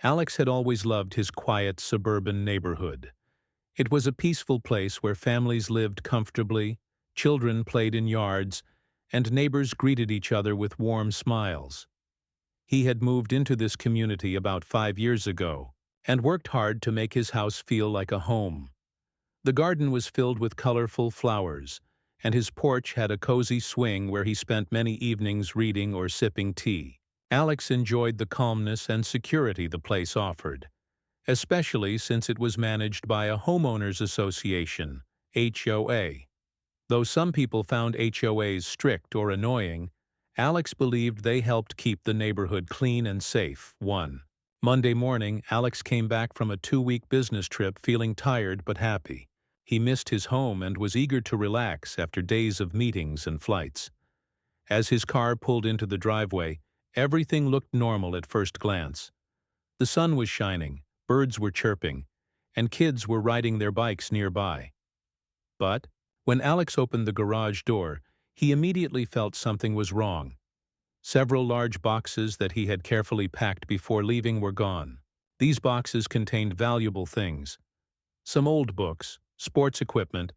Alex had always loved his quiet suburban neighborhood. It was a peaceful place where families lived comfortably, children played in yards, and neighbors greeted each other with warm smiles. He had moved into this community about 5 years ago and worked hard to make his house feel like a home. The garden was filled with colorful flowers, and his porch had a cozy swing where he spent many evenings reading or sipping tea. Alex enjoyed the calmness and security the place offered, especially since it was managed by a homeowners association, HOA. Though some people found HOAs strict or annoying, Alex believed they helped keep the neighborhood clean and safe. One Monday morning, Alex came back from a 2-week business trip feeling tired but happy. He missed his home and was eager to relax after days of meetings and flights. As his car pulled into the driveway, everything looked normal at first glance. The sun was shining, birds were chirping, and kids were riding their bikes nearby. But when Alex opened the garage door, he immediately felt something was wrong. Several large boxes that he had carefully packed before leaving were gone. These boxes contained valuable things: some old books, sports equipment,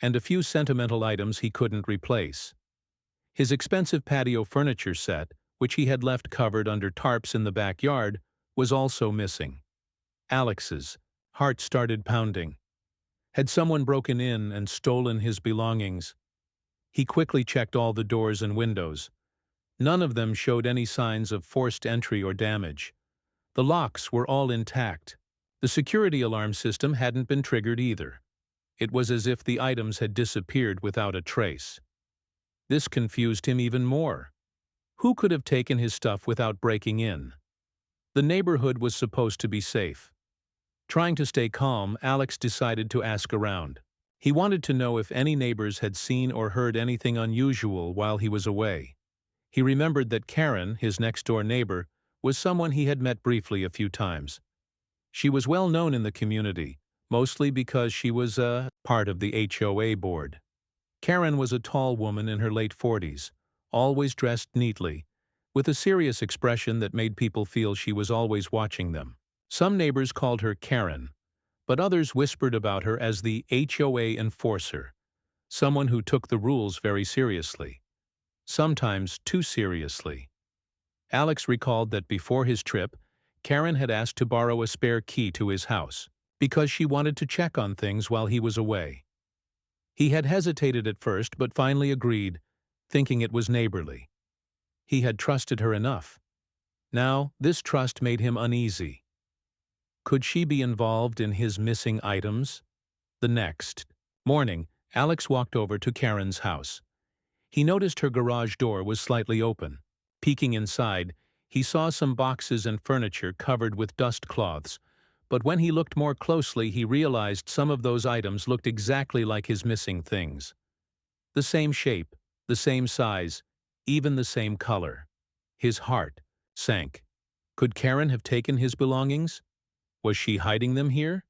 and a few sentimental items he couldn't replace. His expensive patio furniture set, which he had left covered under tarps in the backyard, was also missing. Alex's heart started pounding. Had someone broken in and stolen his belongings? He quickly checked all the doors and windows. None of them showed any signs of forced entry or damage. The locks were all intact. The security alarm system hadn't been triggered either. It was as if the items had disappeared without a trace. This confused him even more. Who could have taken his stuff without breaking in? The neighborhood was supposed to be safe. Trying to stay calm, Alex decided to ask around. He wanted to know if any neighbors had seen or heard anything unusual while he was away. He remembered that Karen, his next-door neighbor, was someone he had met briefly a few times. She was well known in the community, mostly because she was a part of the HOA board. Karen was a tall woman in her late 40s, always dressed neatly, with a serious expression that made people feel she was always watching them. Some neighbors called her Karen, but others whispered about her as the HOA enforcer, someone who took the rules very seriously, sometimes too seriously. Alex recalled that before his trip, Karen had asked to borrow a spare key to his house because she wanted to check on things while he was away. He had hesitated at first but finally agreed, thinking it was neighborly. He had trusted her enough. Now, this trust made him uneasy. Could she be involved in his missing items? The next morning, Alex walked over to Karen's house. He noticed her garage door was slightly open. Peeking inside, he saw some boxes and furniture covered with dust cloths, but when he looked more closely, he realized some of those items looked exactly like his missing things. The same shape, the same size, even the same color. His heart sank. Could Karen have taken his belongings? Was she hiding them here?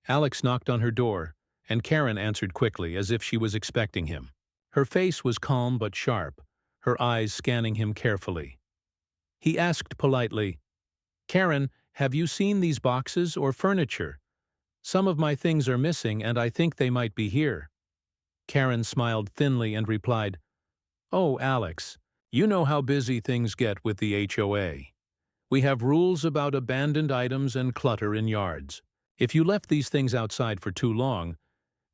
Alex knocked on her door, and Karen answered quickly, as if she was expecting him. Her face was calm but sharp, her eyes scanning him carefully. He asked politely, "Karen, have you seen these boxes or furniture? Some of my things are missing and I think they might be here." Karen smiled thinly and replied, "Oh, Alex, you know how busy things get with the HOA. We have rules about abandoned items and clutter in yards. If you left these things outside for too long,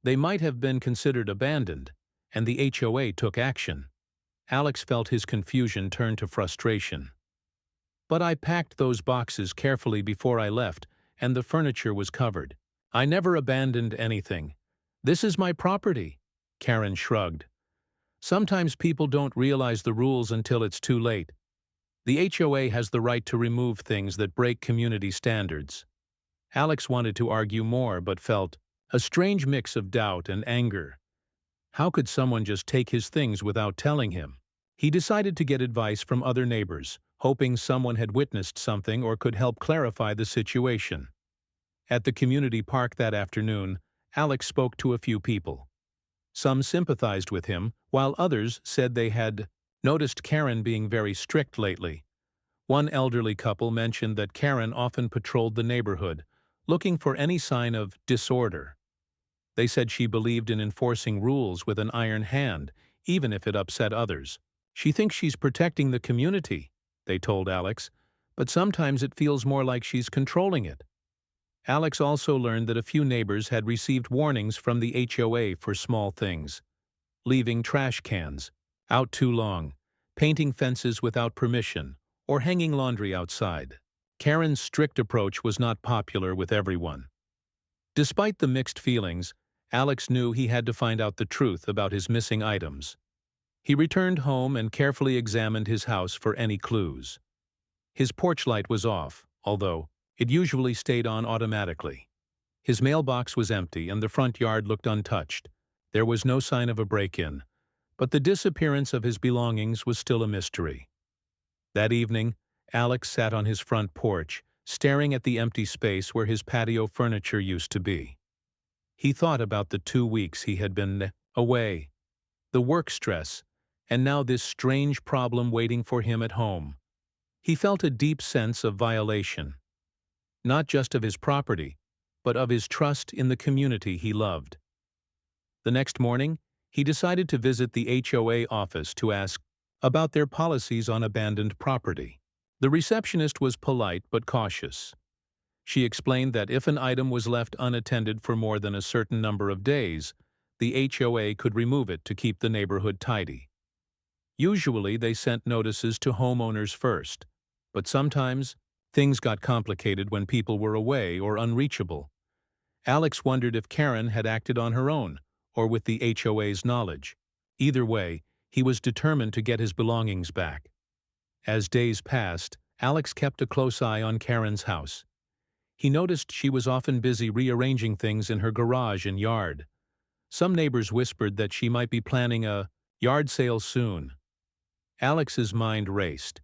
they might have been considered abandoned, and the HOA took action." Alex felt his confusion turn to frustration. "But I packed those boxes carefully before I left, and the furniture was covered. I never abandoned anything. This is my property." Karen shrugged. "Sometimes people don't realize the rules until it's too late. The HOA has the right to remove things that break community standards." Alex wanted to argue more but felt a strange mix of doubt and anger. How could someone just take his things without telling him? He decided to get advice from other neighbors, hoping someone had witnessed something or could help clarify the situation. At the community park that afternoon, Alex spoke to a few people. Some sympathized with him, while others said they had noticed Karen being very strict lately. One elderly couple mentioned that Karen often patrolled the neighborhood, looking for any sign of disorder. They said she believed in enforcing rules with an iron hand, even if it upset others. She thinks she's protecting the community, they told Alex, but sometimes it feels more like she's controlling it. Alex also learned that a few neighbors had received warnings from the HOA for small things: leaving trash cans out too long, painting fences without permission, or hanging laundry outside. Karen's strict approach was not popular with everyone. Despite the mixed feelings, Alex knew he had to find out the truth about his missing items. He returned home and carefully examined his house for any clues. His porch light was off, although it usually stayed on automatically. His mailbox was empty and the front yard looked untouched. There was no sign of a break-in, but the disappearance of his belongings was still a mystery. That evening, Alex sat on his front porch, staring at the empty space where his patio furniture used to be. He thought about the 2 weeks he had been away, the work stress, and now this strange problem waiting for him at home. He felt a deep sense of violation, not just of his property, but of his trust in the community he loved. The next morning, he decided to visit the HOA office to ask about their policies on abandoned property. The receptionist was polite but cautious. She explained that if an item was left unattended for more than a certain number of days, the HOA could remove it to keep the neighborhood tidy. Usually, they sent notices to homeowners first, but sometimes things got complicated when people were away or unreachable. Alex wondered if Karen had acted on her own, or with the HOA's knowledge. Either way, he was determined to get his belongings back. As days passed, Alex kept a close eye on Karen's house. He noticed she was often busy rearranging things in her garage and yard. Some neighbors whispered that she might be planning a yard sale soon. Alex's mind raced.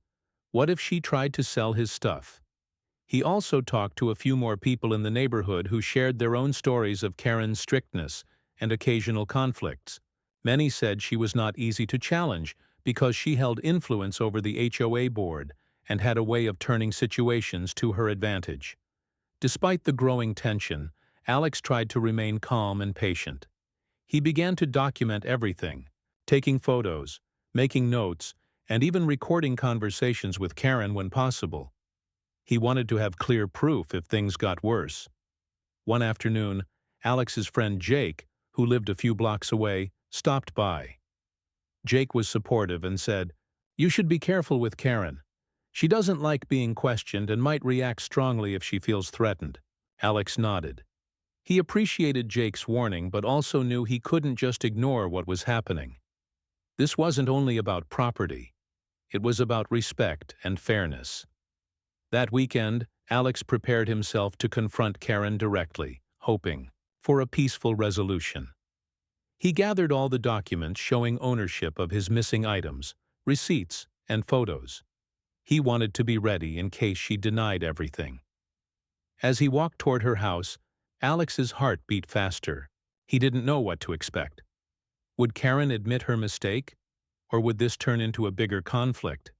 What if she tried to sell his stuff? He also talked to a few more people in the neighborhood who shared their own stories of Karen's strictness and occasional conflicts. Many said she was not easy to challenge because she held influence over the HOA board and had a way of turning situations to her advantage. Despite the growing tension, Alex tried to remain calm and patient. He began to document everything, taking photos, making notes, and even recording conversations with Karen when possible. He wanted to have clear proof if things got worse. One afternoon, Alex's friend Jake, who lived a few blocks away, stopped by. Jake was supportive and said, "You should be careful with Karen. She doesn't like being questioned and might react strongly if she feels threatened." Alex nodded. He appreciated Jake's warning but also knew he couldn't just ignore what was happening. This wasn't only about property. It was about respect and fairness. That weekend, Alex prepared himself to confront Karen directly, hoping for a peaceful resolution. He gathered all the documents showing ownership of his missing items, receipts, and photos. He wanted to be ready in case she denied everything. As he walked toward her house, Alex's heart beat faster. He didn't know what to expect. Would Karen admit her mistake, or would this turn into a bigger conflict?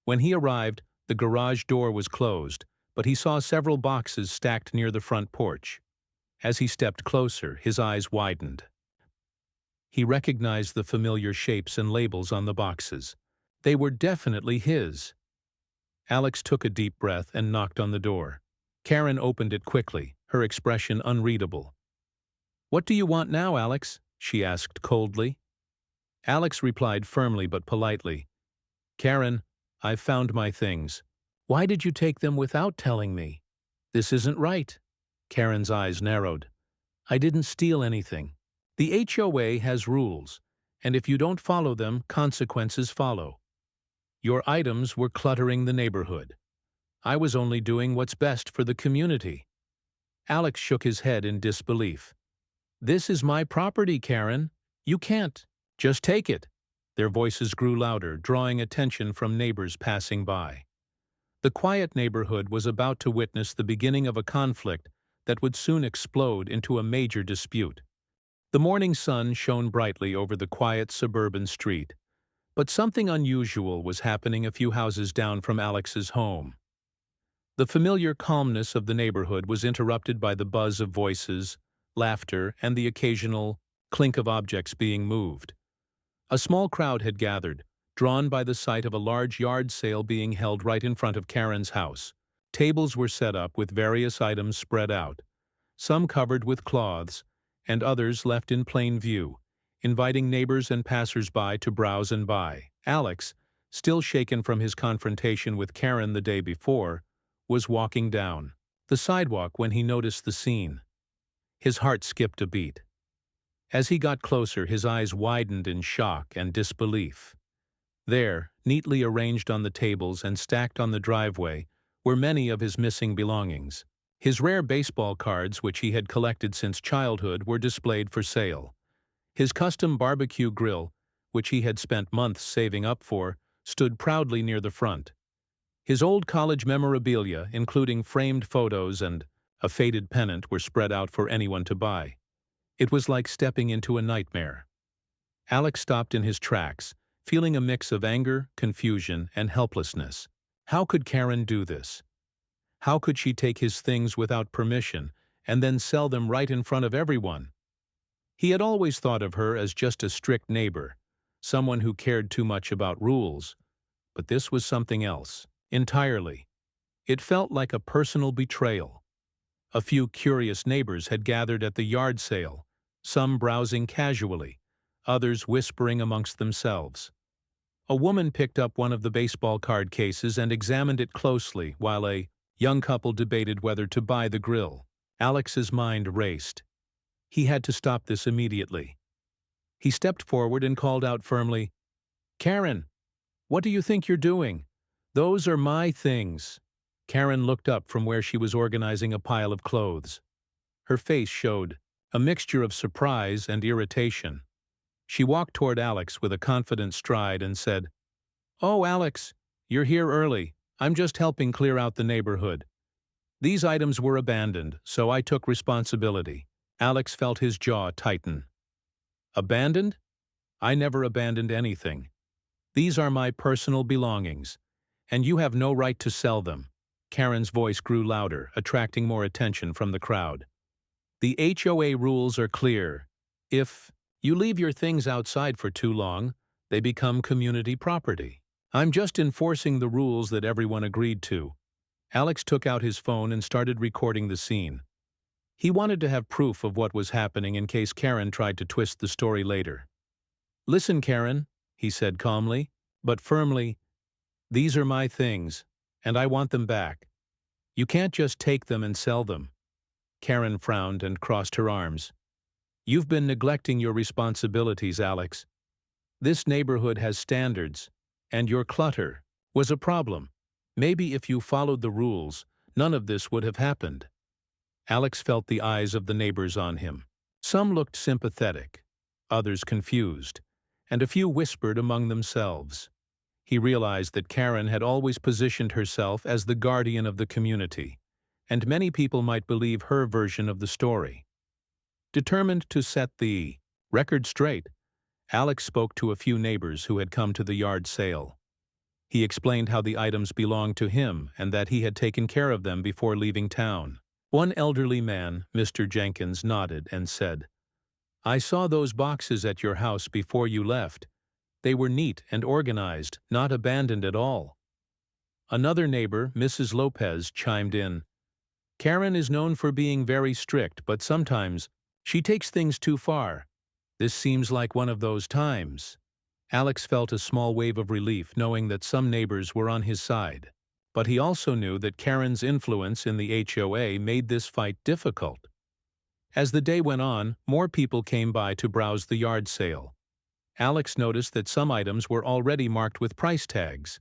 When he arrived, the garage door was closed, but he saw several boxes stacked near the front porch. As he stepped closer, his eyes widened. He recognized the familiar shapes and labels on the boxes. They were definitely his. Alex took a deep breath and knocked on the door. Karen opened it quickly, her expression unreadable. "What do you want now, Alex?" she asked coldly. Alex replied firmly but politely, "Karen, I've found my things. Why did you take them without telling me? This isn't right." Karen's eyes narrowed. "I didn't steal anything. The HOA has rules, and if you don't follow them, consequences follow. Your items were cluttering the neighborhood. I was only doing what's best for the community." Alex shook his head in disbelief. "This is my property, Karen. You can't. Just take it." Their voices grew louder, drawing attention from neighbors passing by. The quiet neighborhood was about to witness the beginning of a conflict that would soon explode into a major dispute. The morning sun shone brightly over the quiet suburban street. But something unusual was happening a few houses down from Alex's home. The familiar calmness of the neighborhood was interrupted by the buzz of voices, laughter, and the occasional clink of objects being moved. A small crowd had gathered, drawn by the sight of a large yard sale being held right in front of Karen's house. Tables were set up with various items spread out, some covered with cloths, and others left in plain view, inviting neighbors and passers-by to browse and buy. Alex, still shaken from his confrontation with Karen the day before, was walking down the sidewalk when he noticed the scene. His heart skipped a beat. As he got closer, his eyes widened in shock and disbelief. There, neatly arranged on the tables and stacked on the driveway, were many of his missing belongings. His rare baseball cards, which he had collected since childhood, were displayed for sale. His custom barbecue grill, which he had spent months saving up for, stood proudly near the front. His old college memorabilia, including framed photos and a faded pennant, were spread out for anyone to buy. It was like stepping into a nightmare. Alex stopped in his tracks, feeling a mix of anger, confusion, and helplessness. How could Karen do this? How could she take his things without permission and then sell them right in front of everyone? He had always thought of her as just a strict neighbor, someone who cared too much about rules. But this was something else, entirely. It felt like a personal betrayal. A few curious neighbors had gathered at the yard sale, some browsing casually, others whispering amongst themselves. A woman picked up one of the baseball card cases and examined it closely while a young couple debated whether to buy the grill. Alex's mind raced. He had to stop this immediately. He stepped forward and called out firmly, "Karen, what do you think you're doing? Those are my things." Karen looked up from where she was organizing a pile of clothes. Her face showed a mixture of surprise and irritation. She walked toward Alex with a confident stride and said, "Oh, Alex, you're here early. I'm just helping clear out the neighborhood. These items were abandoned, so I took responsibility." Alex felt his jaw tighten. "Abandoned? I never abandoned anything. These are my personal belongings, and you have no right to sell them." Karen's voice grew louder, attracting more attention from the crowd. "The HOA rules are clear. If you leave your things outside for too long, they become community property. I'm just enforcing the rules that everyone agreed to." Alex took out his phone and started recording the scene. He wanted to have proof of what was happening in case Karen tried to twist the story later. "Listen, Karen," he said calmly, but firmly, "these are my things, and I want them back. You can't just take them and sell them." Karen frowned and crossed her arms. "You've been neglecting your responsibilities, Alex. This neighborhood has standards, and your clutter was a problem. Maybe if you followed the rules, none of this would have happened." Alex felt the eyes of the neighbors on him. Some looked sympathetic, others confused, and a few whispered among themselves. He realized that Karen had always positioned herself as the guardian of the community, and many people might believe her version of the story. Determined to set the record straight, Alex spoke to a few neighbors who had come to the yard sale. He explained how the items belonged to him and that he had taken care of them before leaving town. One elderly man, Mr. Jenkins, nodded and said, "I saw those boxes at your house before you left. They were neat and organized, not abandoned at all." Another neighbor, Mrs. Lopez, chimed in, "Karen is known for being very strict, but sometimes she takes things too far. This seems like one of those times." Alex felt a small wave of relief knowing that some neighbors were on his side. But he also knew that Karen's influence in the HOA made this fight difficult. As the day went on, more people came by to browse the yard sale. Alex noticed that some items were already marked with price tags.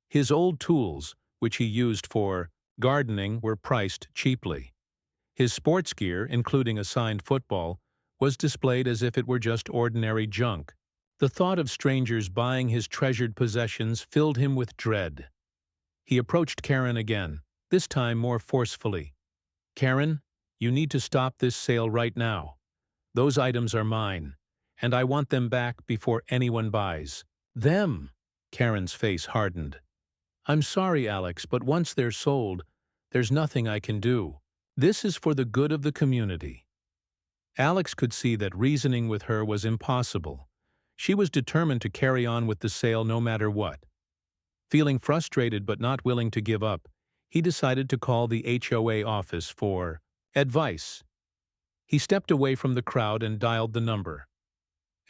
His old tools, which he used for gardening, were priced cheaply. His sports gear, including a signed football, was displayed as if it were just ordinary junk. The thought of strangers buying his treasured possessions filled him with dread. He approached Karen again, this time more forcefully. "Karen, you need to stop this sale right now. Those items are mine, and I want them back before anyone buys." Them. Karen's face hardened. I'm sorry, Alex, but once they're sold, there's nothing I can do. This is for the good of the community. Alex could see that reasoning with her was impossible. She was determined to carry on with the sale no matter what. Feeling frustrated but not willing to give up, he decided to call the HOA office for advice. He stepped away from the crowd and dialed the number.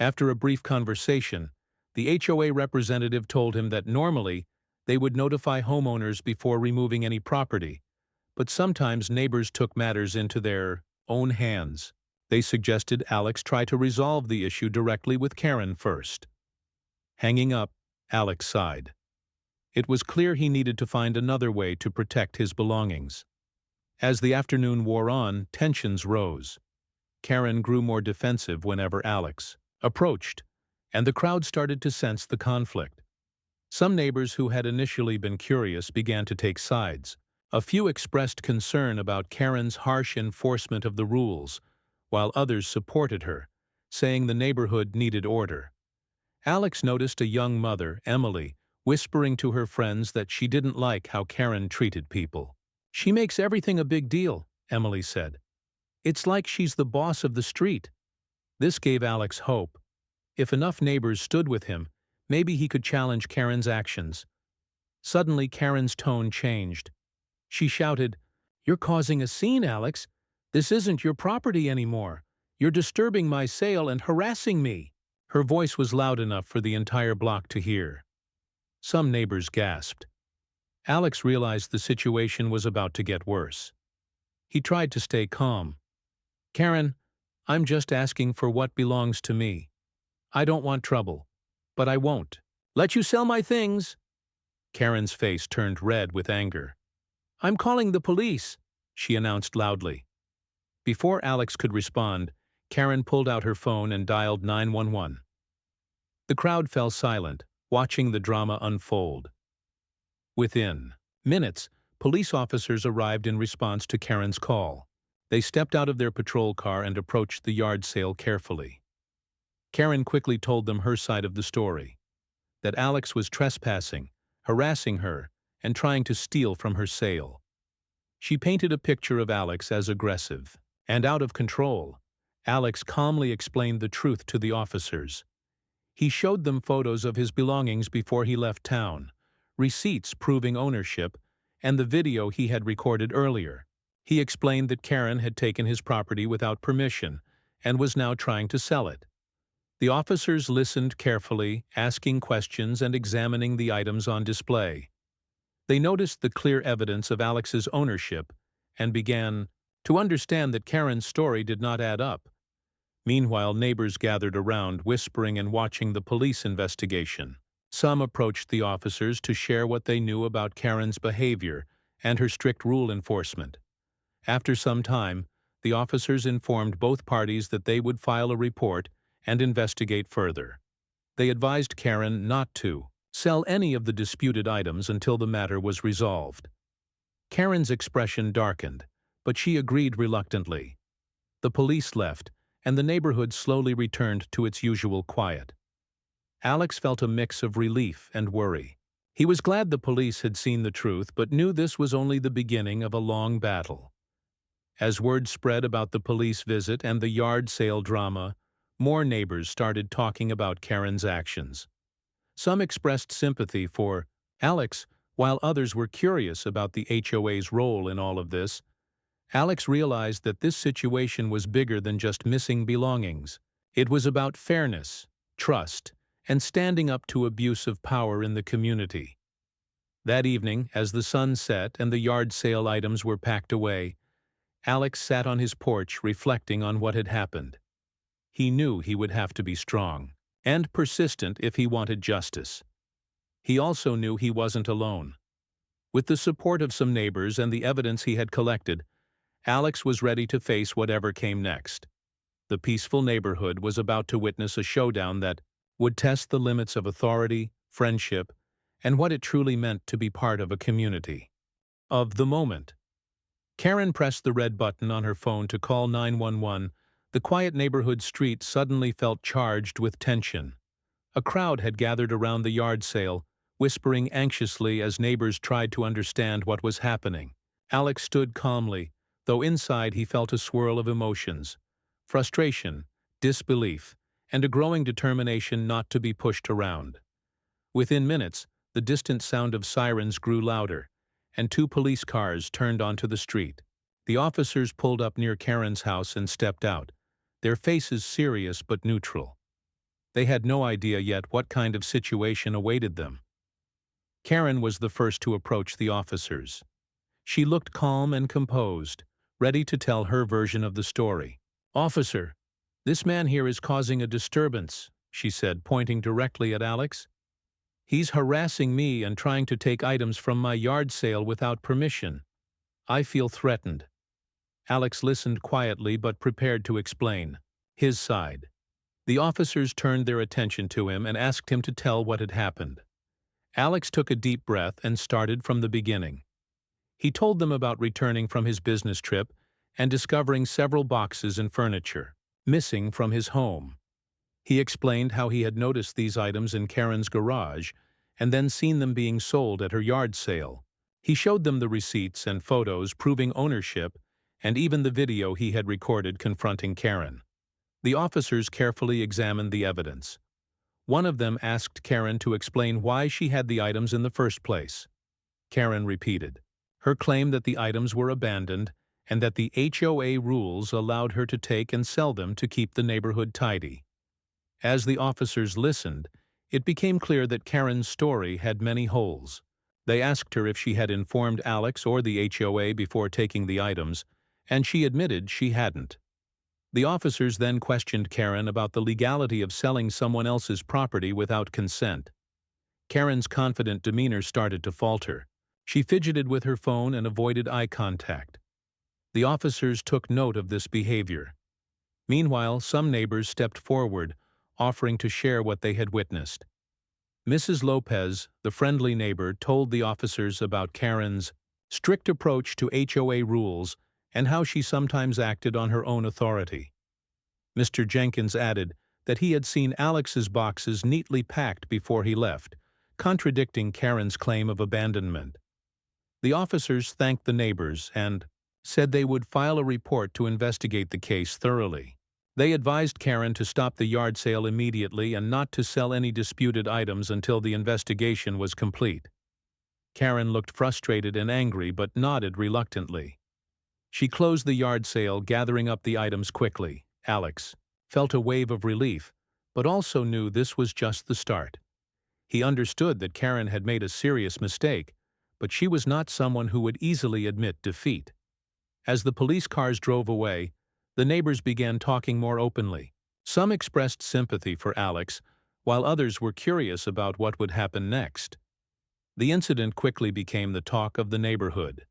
After a brief conversation, the HOA representative told him that normally they would notify homeowners before removing any property, but sometimes neighbors took matters into their own hands. They suggested Alex try to resolve the issue directly with Karen first. Hanging up, Alex sighed. It was clear he needed to find another way to protect his belongings. As the afternoon wore on, tensions rose. Karen grew more defensive whenever Alex approached, and the crowd started to sense the conflict. Some neighbors who had initially been curious began to take sides. A few expressed concern about Karen's harsh enforcement of the rules, while others supported her, saying the neighborhood needed order. Alex noticed a young mother, Emily, whispering to her friends that she didn't like how Karen treated people. She makes everything a big deal, Emily said. It's like she's the boss of the street. This gave Alex hope. If enough neighbors stood with him, maybe he could challenge Karen's actions. Suddenly, Karen's tone changed. She shouted, "You're causing a scene, Alex. This isn't your property anymore. You're disturbing my sale and harassing me." Her voice was loud enough for the entire block to hear. Some neighbors gasped. Alex realized the situation was about to get worse. He tried to stay calm. "Karen, I'm just asking for what belongs to me. I don't want trouble, but I won't let you sell my things." Karen's face turned red with anger. "I'm calling the police," she announced loudly. Before Alex could respond, Karen pulled out her phone and dialed 911. The crowd fell silent, watching the drama unfold. Within minutes, police officers arrived in response to Karen's call. They stepped out of their patrol car and approached the yard sale carefully. Karen quickly told them her side of the story, that Alex was trespassing, harassing her, and trying to steal from her sale. She painted a picture of Alex as aggressive and out of control. Alex calmly explained the truth to the officers. He showed them photos of his belongings before he left town, receipts proving ownership, and the video he had recorded earlier. He explained that Karen had taken his property without permission and was now trying to sell it. The officers listened carefully, asking questions and examining the items on display. They noticed the clear evidence of Alex's ownership and began to understand that Karen's story did not add up. Meanwhile, neighbors gathered around, whispering and watching the police investigation. Some approached the officers to share what they knew about Karen's behavior and her strict rule enforcement. After some time, the officers informed both parties that they would file a report and investigate further. They advised Karen not to sell any of the disputed items until the matter was resolved. Karen's expression darkened, but she agreed reluctantly. The police left, and the neighborhood slowly returned to its usual quiet. Alex felt a mix of relief and worry. He was glad the police had seen the truth, but knew this was only the beginning of a long battle. As word spread about the police visit and the yard sale drama, more neighbors started talking about Karen's actions. Some expressed sympathy for Alex, while others were curious about the HOA's role in all of this. Alex realized that this situation was bigger than just missing belongings. It was about fairness, trust, and standing up to abuse of power in the community. That evening, as the sun set and the yard sale items were packed away, Alex sat on his porch reflecting on what had happened. He knew he would have to be strong and persistent if he wanted justice. He also knew he wasn't alone. With the support of some neighbors and the evidence he had collected, Alex was ready to face whatever came next. The peaceful neighborhood was about to witness a showdown that would test the limits of authority, friendship, and what it truly meant to be part of a community. Of the moment. Karen pressed the red button on her phone to call 911. The quiet neighborhood street suddenly felt charged with tension. A crowd had gathered around the yard sale, whispering anxiously as neighbors tried to understand what was happening. Alex stood calmly, though inside he felt a swirl of emotions: frustration, disbelief, and a growing determination not to be pushed around. Within minutes, the distant sound of sirens grew louder, and two police cars turned onto the street. The officers pulled up near Karen's house and stepped out, their faces serious but neutral. They had no idea yet what kind of situation awaited them. Karen was the first to approach the officers. She looked calm and composed, ready to tell her version of the story. "Officer, this man here is causing a disturbance," she said, pointing directly at Alex. "He's harassing me and trying to take items from my yard sale without permission. I feel threatened." Alex listened quietly but prepared to explain his side. The officers turned their attention to him and asked him to tell what had happened. Alex took a deep breath and started from the beginning. He told them about returning from his business trip and discovering several boxes and furniture missing from his home. He explained how he had noticed these items in Karen's garage and then seen them being sold at her yard sale. He showed them the receipts and photos proving ownership and even the video he had recorded confronting Karen. The officers carefully examined the evidence. One of them asked Karen to explain why she had the items in the first place. Karen repeated her claim that the items were abandoned and that the HOA rules allowed her to take and sell them to keep the neighborhood tidy. As the officers listened, it became clear that Karen's story had many holes. They asked her if she had informed Alex or the HOA before taking the items, and she admitted she hadn't. The officers then questioned Karen about the legality of selling someone else's property without consent. Karen's confident demeanor started to falter. She fidgeted with her phone and avoided eye contact. The officers took note of this behavior. Meanwhile, some neighbors stepped forward, offering to share what they had witnessed. Mrs. Lopez, the friendly neighbor, told the officers about Karen's strict approach to HOA rules and how she sometimes acted on her own authority. Mr. Jenkins added that he had seen Alex's boxes neatly packed before he left, contradicting Karen's claim of abandonment. The officers thanked the neighbors and said they would file a report to investigate the case thoroughly. They advised Karen to stop the yard sale immediately and not to sell any disputed items until the investigation was complete. Karen looked frustrated and angry but nodded reluctantly. She closed the yard sale, gathering up the items quickly. Alex felt a wave of relief, but also knew this was just the start. He understood that Karen had made a serious mistake, but she was not someone who would easily admit defeat. As the police cars drove away, the neighbors began talking more openly. Some expressed sympathy for Alex, while others were curious about what would happen next. The incident quickly became the talk of the neighborhood.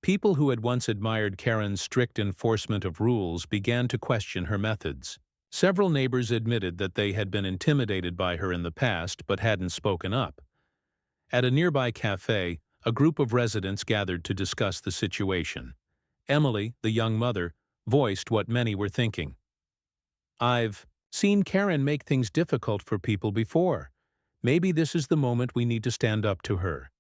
People who had once admired Karen's strict enforcement of rules began to question her methods. Several neighbors admitted that they had been intimidated by her in the past but hadn't spoken up. At a nearby cafe, a group of residents gathered to discuss the situation. Emily, the young mother, voiced what many were thinking. "I've seen Karen make things difficult for people before. Maybe this is the moment we need to stand up to her."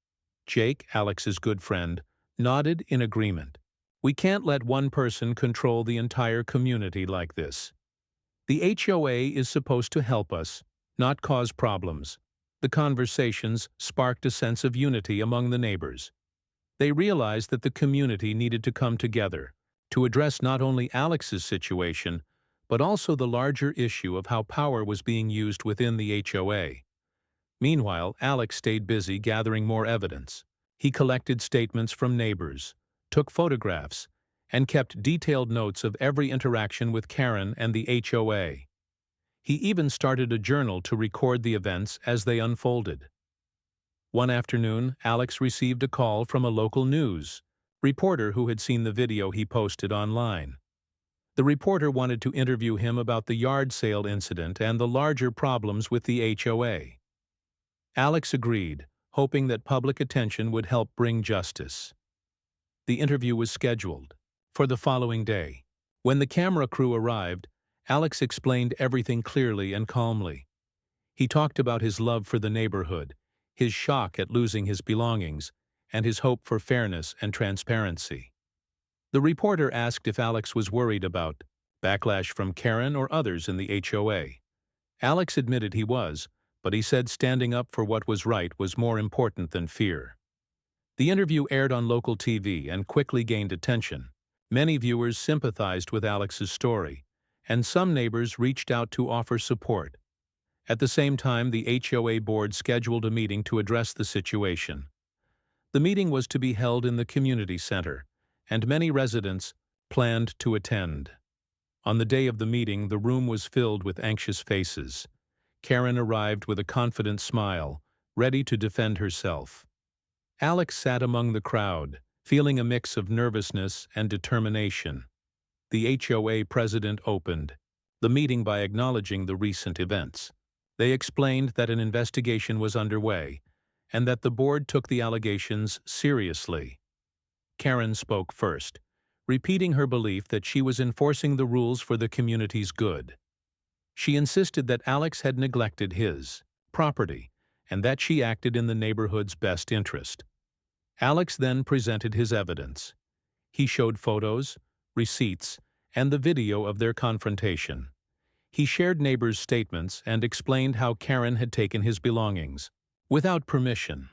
Jake, Alex's good friend, nodded in agreement. "We can't let one person control the entire community like this. The HOA is supposed to help us, not cause problems." The conversations sparked a sense of unity among the neighbors. They realized that the community needed to come together to address not only Alex's situation, but also the larger issue of how power was being used within the HOA. Meanwhile, Alex stayed busy gathering more evidence. He collected statements from neighbors, took photographs, and kept detailed notes of every interaction with Karen and the HOA. He even started a journal to record the events as they unfolded. One afternoon, Alex received a call from a local news reporter who had seen the video he posted online. The reporter wanted to interview him about the yard sale incident and the larger problems with the HOA. Alex agreed, hoping that public attention would help bring justice. The interview was scheduled for the following day. When the camera crew arrived, Alex explained everything clearly and calmly. He talked about his love for the neighborhood, his shock at losing his belongings, and his hope for fairness and transparency. The reporter asked if Alex was worried about backlash from Karen or others in the HOA. Alex admitted he was, but he said standing up for what was right was more important than fear. The interview aired on local TV and quickly gained attention. Many viewers sympathized with Alex's story, and some neighbors reached out to offer support. At the same time, the HOA board scheduled a meeting to address the situation. The meeting was to be held in the community center, and many residents planned to attend. On the day of the meeting, the room was filled with anxious faces. Karen arrived with a confident smile, ready to defend herself. Alex sat among the crowd, feeling a mix of nervousness and determination. The HOA president opened the meeting by acknowledging the recent events. They explained that an investigation was underway and that the board took the allegations seriously. Karen spoke first, repeating her belief that she was enforcing the rules for the community's good. She insisted that Alex had neglected his property and that she acted in the neighborhood's best interest. Alex then presented his evidence. He showed photos, receipts, and the video of their confrontation. He shared neighbors' statements and explained how Karen had taken his belongings without permission.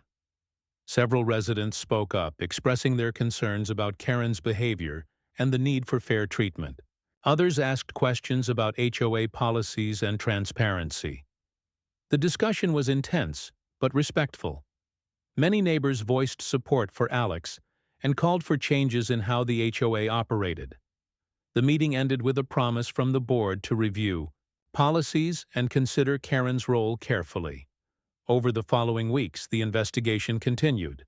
Several residents spoke up, expressing their concerns about Karen's behavior and the need for fair treatment. Others asked questions about HOA policies and transparency. The discussion was intense, but respectful. Many neighbors voiced support for Alex and called for changes in how the HOA operated. The meeting ended with a promise from the board to review policies and consider Karen's role carefully. Over the following weeks, the investigation continued.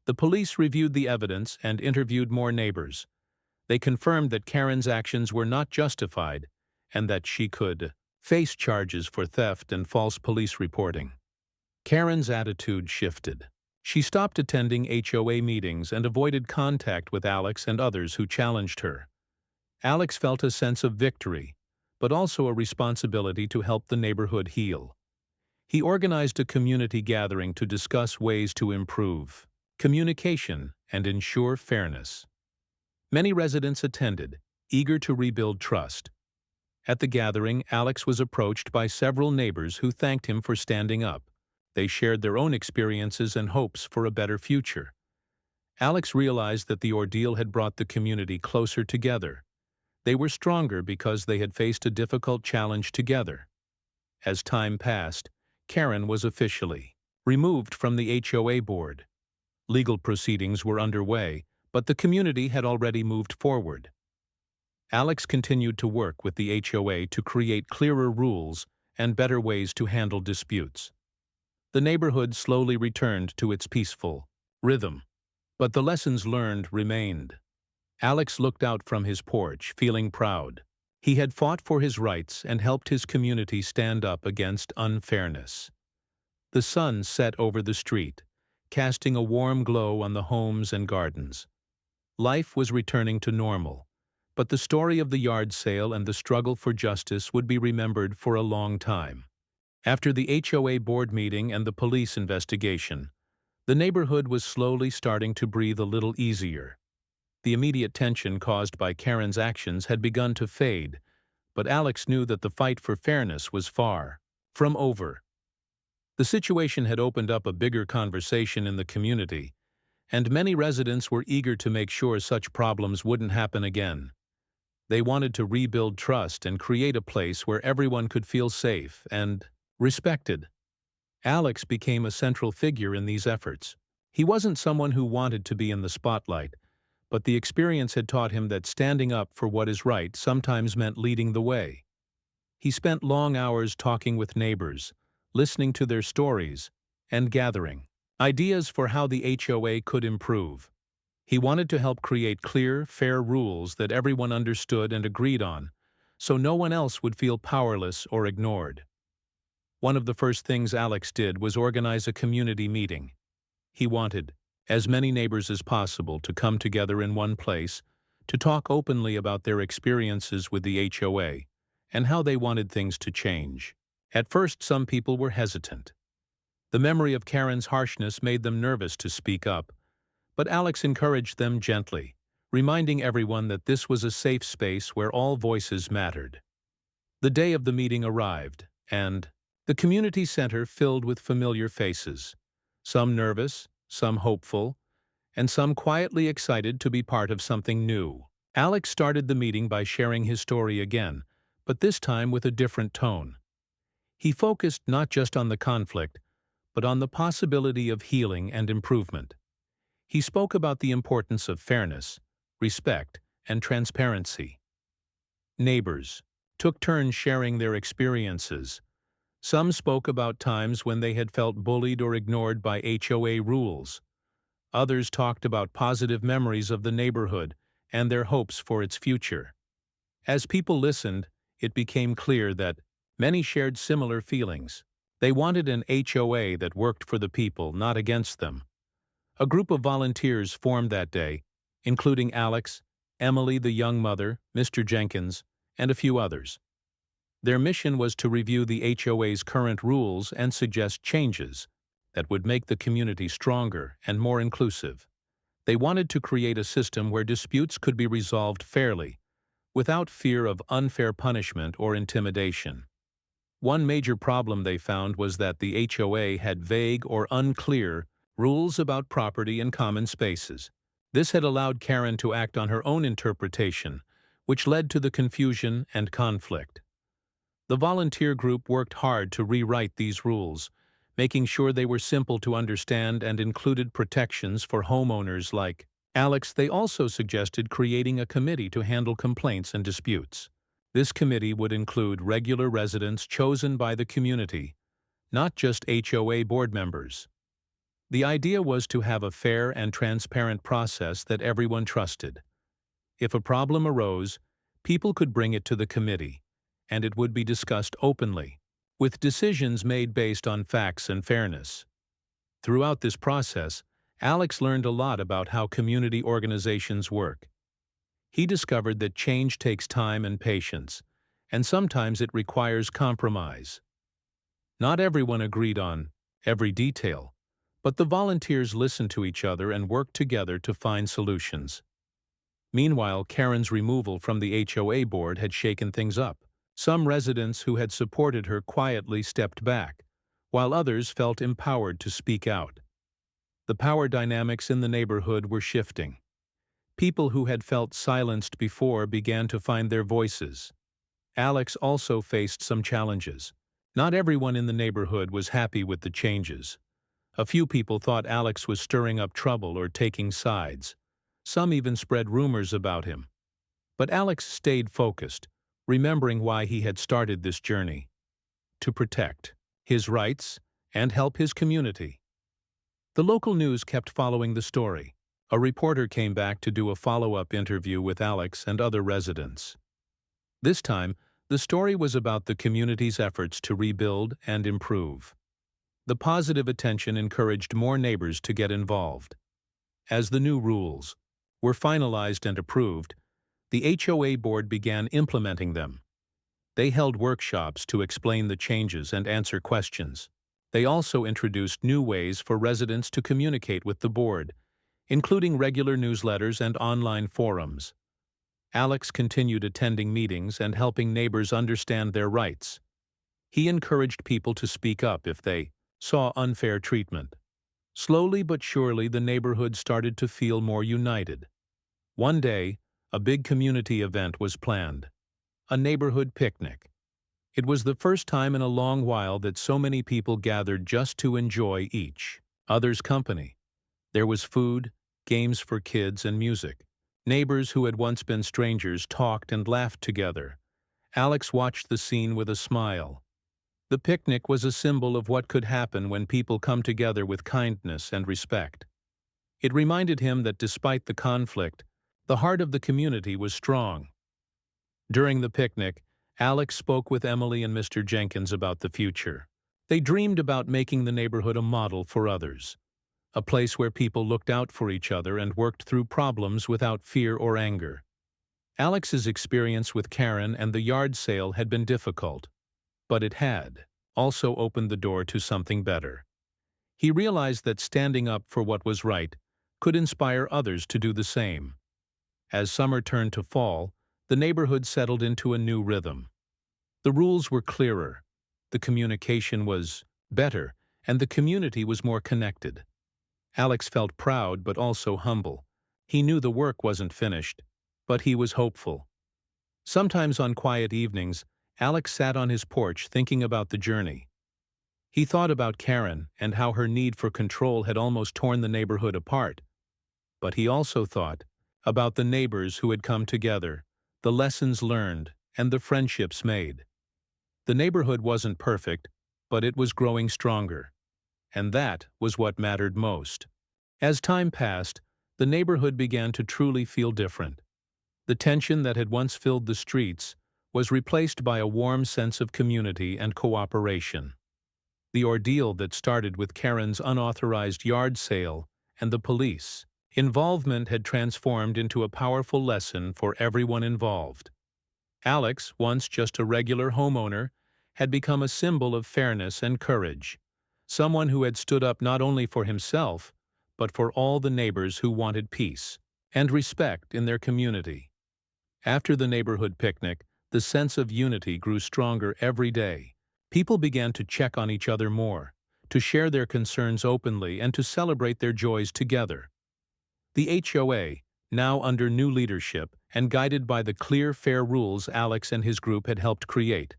The police reviewed the evidence and interviewed more neighbors. They confirmed that Karen's actions were not justified and that she could face charges for theft and false police reporting. Karen's attitude shifted. She stopped attending HOA meetings and avoided contact with Alex and others who challenged her. Alex felt a sense of victory, but also a responsibility to help the neighborhood heal. He organized a community gathering to discuss ways to improve communication and ensure fairness. Many residents attended, eager to rebuild trust. At the gathering, Alex was approached by several neighbors who thanked him for standing up. They shared their own experiences and hopes for a better future. Alex realized that the ordeal had brought the community closer together. They were stronger because they had faced a difficult challenge together. As time passed, Karen was officially removed from the HOA board. Legal proceedings were underway, but the community had already moved forward. Alex continued to work with the HOA to create clearer rules and better ways to handle disputes. The neighborhood slowly returned to its peaceful rhythm, but the lessons learned remained. Alex looked out from his porch, feeling proud. He had fought for his rights and helped his community stand up against unfairness. The sun set over the street, casting a warm glow on the homes and gardens. Life was returning to normal, but the story of the yard sale and the struggle for justice would be remembered for a long time. After the HOA board meeting and the police investigation, the neighborhood was slowly starting to breathe a little easier. The immediate tension caused by Karen's actions had begun to fade, but Alex knew that the fight for fairness was far from over. The situation had opened up a bigger conversation in the community, and many residents were eager to make sure such problems wouldn't happen again. They wanted to rebuild trust and create a place where everyone could feel safe and respected. Alex became a central figure in these efforts. He wasn't someone who wanted to be in the spotlight, but the experience had taught him that standing up for what is right sometimes meant leading the way. He spent long hours talking with neighbors, listening to their stories, and gathering ideas for how the HOA could improve. He wanted to help create clear, fair rules that everyone understood and agreed on, so no one else would feel powerless or ignored. One of the first things Alex did was organize a community meeting. He wanted as many neighbors as possible to come together in one place to talk openly about their experiences with the HOA and how they wanted things to change. At first, some people were hesitant. The memory of Karen's harshness made them nervous to speak up, but Alex encouraged them gently, reminding everyone that this was a safe space where all voices mattered. The day of the meeting arrived, and the community center filled with familiar faces, some nervous, some hopeful, and some quietly excited to be part of something new. Alex started the meeting by sharing his story again, but this time with a different tone. He focused not just on the conflict, but on the possibility of healing and improvement. He spoke about the importance of fairness, respect, and transparency. Neighbors took turns sharing their experiences. Some spoke about times when they had felt bullied or ignored by HOA rules. Others talked about positive memories of the neighborhood and their hopes for its future. As people listened, it became clear that many shared similar feelings. They wanted an HOA that worked for the people, not against them. A group of volunteers formed that day, including Alex, Emily the young mother, Mr. Jenkins, and a few others. Their mission was to review the HOA's current rules and suggest changes that would make the community stronger and more inclusive. They wanted to create a system where disputes could be resolved fairly, without fear of unfair punishment or intimidation. One major problem they found was that the HOA had vague or unclear rules about property and common spaces. This had allowed Karen to act on her own interpretation, which led to the confusion and conflict. The volunteer group worked hard to rewrite these rules, making sure they were simple to understand and included protections for homeowners like Alex. They also suggested creating a committee to handle complaints and disputes. This committee would include regular residents chosen by the community, not just HOA board members. The idea was to have a fair and transparent process that everyone trusted. If a problem arose, people could bring it to the committee, and it would be discussed openly, with decisions made based on facts and fairness. Throughout this process, Alex learned a lot about how community organizations work. He discovered that change takes time and patience, and sometimes it requires compromise. Not everyone agreed on every detail, but the volunteers listened to each other and worked together to find solutions. Meanwhile, Karen's removal from the HOA board had shaken things up. Some residents who had supported her quietly stepped back, while others felt empowered to speak out. The power dynamics in the neighborhood were shifting. People who had felt silenced before began to find their voices. Alex also faced some challenges. Not everyone in the neighborhood was happy with the changes. A few people thought Alex was stirring up trouble or taking sides. Some even spread rumors about him. But Alex stayed focused, remembering why he had started this journey: to protect his rights and help his community. The local news kept following the story. A reporter came back to do a follow-up interview with Alex and other residents. This time, the story was about the community's efforts to rebuild and improve. The positive attention encouraged more neighbors to get involved. As the new rules were finalized and approved, the HOA board began implementing them. They held workshops to explain the changes and answer questions. They also introduced new ways for residents to communicate with the board, including regular newsletters and online forums. Alex continued attending meetings and helping neighbors understand their rights. He encouraged people to speak up if they saw unfair treatment. Slowly but surely, the neighborhood started to feel more united. One day, a big community event was planned: a neighborhood picnic. It was the first time in a long while that so many people gathered just to enjoy each other's company. There was food, games for kids, and music. Neighbors who had once been strangers talked and laughed together. Alex watched the scene with a smile. The picnic was a symbol of what could happen when people come together with kindness and respect. It reminded him that despite the conflict, the heart of the community was strong. During the picnic, Alex spoke with Emily and Mr. Jenkins about the future. They dreamed about making the neighborhood a model for others, a place where people looked out for each other and worked through problems without fear or anger. Alex's experience with Karen and the yard sale had been difficult, but it had also opened the door to something better. He realized that standing up for what was right could inspire others to do the same. As summer turned to fall, the neighborhood settled into a new rhythm. The rules were clearer, the communication was better, and the community was more connected. Alex felt proud but also humble. He knew the work wasn't finished, but he was hopeful. Sometimes on quiet evenings, Alex sat on his porch thinking about the journey. He thought about Karen and how her need for control had almost torn the neighborhood apart. But he also thought about the neighbors who had come together, the lessons learned, and the friendships made. The neighborhood wasn't perfect, but it was growing stronger. And that was what mattered most. As time passed, the neighborhood began to truly feel different. The tension that had once filled the streets was replaced by a warm sense of community and cooperation. The ordeal that started with Karen's unauthorized yard sale and the police involvement had transformed into a powerful lesson for everyone involved. Alex, once just a regular homeowner, had become a symbol of fairness and courage, someone who had stood up not only for himself, but for all the neighbors who wanted peace and respect in their community. After the neighborhood picnic, the sense of unity grew stronger every day. People began to check on each other more, to share their concerns openly, and to celebrate their joys together. The HOA, now under new leadership and guided by the clear, fair rules Alex and his group had helped create,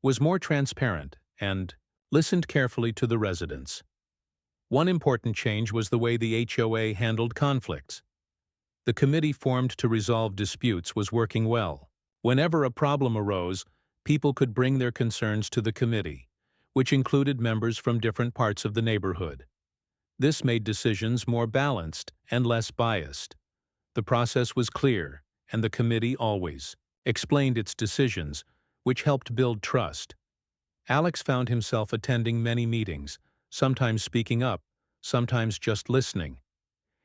was more transparent and listened carefully to the residents. One important change was the way the HOA handled conflicts. The committee formed to resolve disputes was working well. Whenever a problem arose, people could bring their concerns to the committee, which included members from different parts of the neighborhood. This made decisions more balanced and less biased. The process was clear, and the committee always explained its decisions, which helped build trust. Alex found himself attending many meetings, sometimes speaking up, sometimes just listening.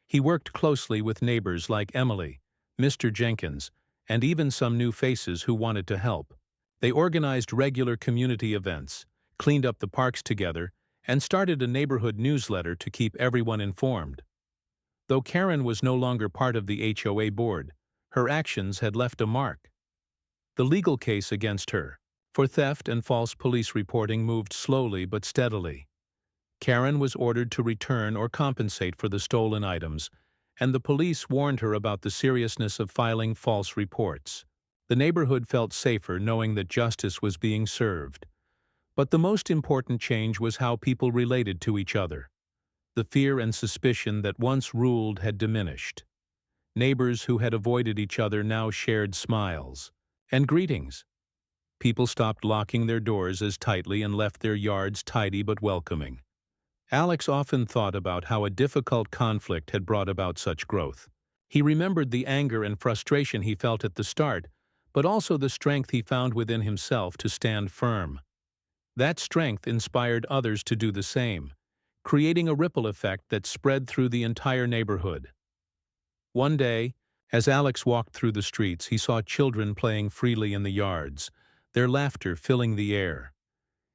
He worked closely with neighbors like Emily, Mr. Jenkins, and even some new faces who wanted to help. They organized regular community events, cleaned up the parks together, and started a neighborhood newsletter to keep everyone informed. Though Karen was no longer part of the HOA board, her actions had left a mark. The legal case against her for theft and false police reporting moved slowly but steadily. Karen was ordered to return or compensate for the stolen items, and the police warned her about the seriousness of filing false reports. The neighborhood felt safer knowing that justice was being served. But the most important change was how people related to each other. The fear and suspicion that once ruled had diminished. Neighbors who had avoided each other now shared smiles and greetings. People stopped locking their doors as tightly and left their yards tidy but welcoming. Alex often thought about how a difficult conflict had brought about such growth. He remembered the anger and frustration he felt at the start, but also the strength he found within himself to stand firm. That strength inspired others to do the same, creating a ripple effect that spread through the entire neighborhood. One day, as Alex walked through the streets, he saw children playing freely in the yards, their laughter filling the air.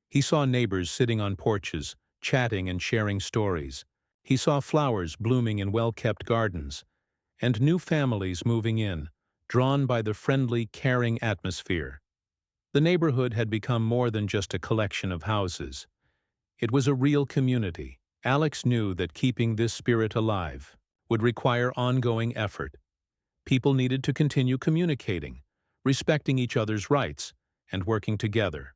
He saw neighbors sitting on porches, chatting and sharing stories. He saw flowers blooming in well-kept gardens, and new families moving in, drawn by the friendly, caring atmosphere. The neighborhood had become more than just a collection of houses. It was a real community. Alex knew that keeping this spirit alive would require ongoing effort. People needed to continue communicating, respecting each other's rights, and working together.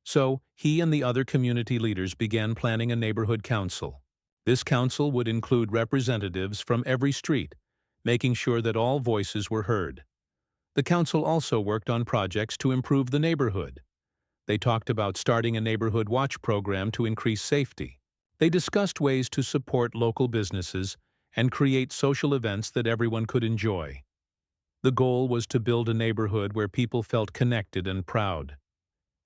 So, he and the other community leaders began planning a neighborhood council. This council would include representatives from every street, making sure that all voices were heard. The council also worked on projects to improve the neighborhood. They talked about starting a neighborhood watch program to increase safety. They discussed ways to support local businesses and create social events that everyone could enjoy. The goal was to build a neighborhood where people felt connected and proud.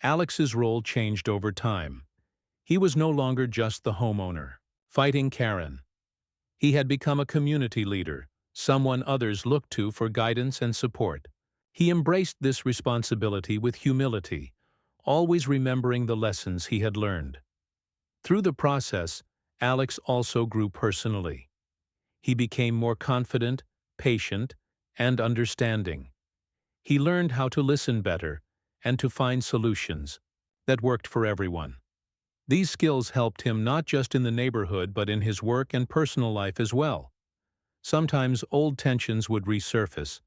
Alex's role changed over time. He was no longer just the homeowner, fighting Karen. He had become a community leader, someone others looked to for guidance and support. He embraced this responsibility with humility, always remembering the lessons he had learned. Through the process, Alex also grew personally. He became more confident, patient, and understanding. He learned how to listen better and to find solutions that worked for everyone. These skills helped him not just in the neighborhood but in his work and personal life as well. Sometimes old tensions would resurface,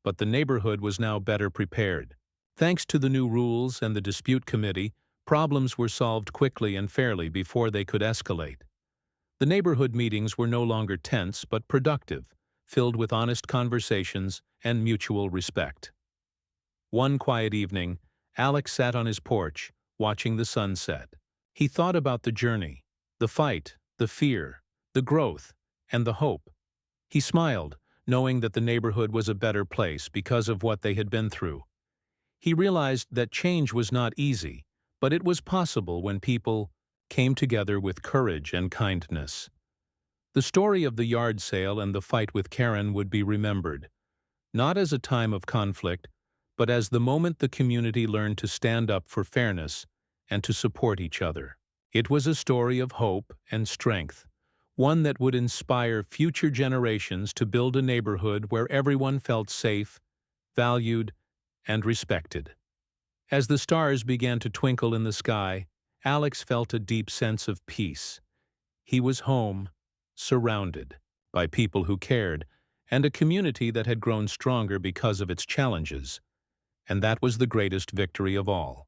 but the neighborhood was now better prepared. Thanks to the new rules and the dispute committee, problems were solved quickly and fairly before they could escalate. The neighborhood meetings were no longer tense but productive, filled with honest conversations and mutual respect. One quiet evening, Alex sat on his porch, watching the sunset. He thought about the journey, the fight, the fear, the growth, and the hope. He smiled, knowing that the neighborhood was a better place because of what they had been through. He realized that change was not easy, but it was possible when people came together with courage and kindness. The story of the yard sale and the fight with Karen would be remembered, not as a time of conflict, but as the moment the community learned to stand up for fairness and to support each other. It was a story of hope and strength, one that would inspire future generations to build a neighborhood where everyone felt safe, valued, and respected. As the stars began to twinkle in the sky, Alex felt a deep sense of peace. He was home, surrounded by people who cared, and a community that had grown stronger because of its challenges. And that was the greatest victory of all.